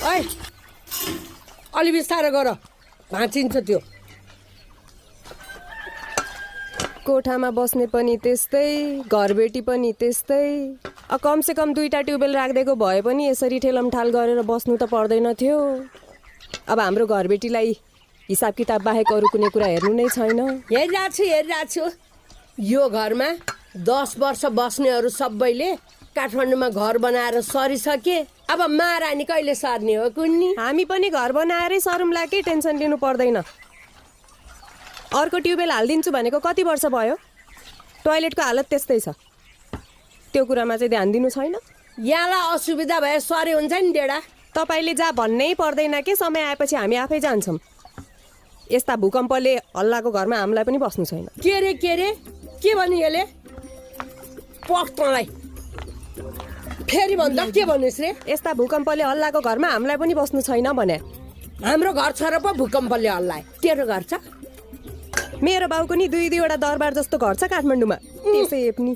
ओइ अलि बिस्तारो गर, भाँचिन्छ त्यो। कोठामा बस्ने पनि त्यस्तै, घरबेटी पनि त्यस्तै। कमसे कम 2टा ट्युबवेल राखिदिएको भए पनि यसरी ठेलमठाल गरेर बस्नु त पर्दैन थियो। अब हाम्रो घरबेटीलाई हिसाब किताब बाहेक अरू कुनै कुरा हेर्नु नै छैन। हेरिरहेको छु। यो घरमा 10 वर्ष बस्नेहरू सबैले काठमाडौँमा घर बनाएर सरिसके। अब महारानी कहिले सर्ने हो कुन्नी? हामी पनि घर बनाएरै सरौँला कि, टेन्सन लिनु पर्दैन। अर्को ट्युबवेल हालिदिन्छु भनेको कति वर्ष भयो? टोयलेटको हालत त्यस्तै छ। त्यो कुरामा चाहिँ ध्यान दिनु छैन। यहाँलाई असुविधा भए सरे हुन्छ नि डेडा। तपाईँले जा भन्नै पर्दैन कि, समय आएपछि हामी आफै जान्छौँ। यस्ता भूकम्पले हल्लाको घरमा हामीलाई पनि बस्नु छैन। के रे के भन्यो यसले? पक्कलाई फेरि भन्दा के भन्नुस् रे? यस्ता भूकम्पले हल्लाको घरमा हामीलाई पनि बस्नु छैन भने। हाम्रो घर छ र पो भूकम्पले हल्लाए। तेरो घर छ? मेरो बाउको नि 2-2वटा दरबार जस्तो घर छ काठमाडौँमा। त्यसै पनि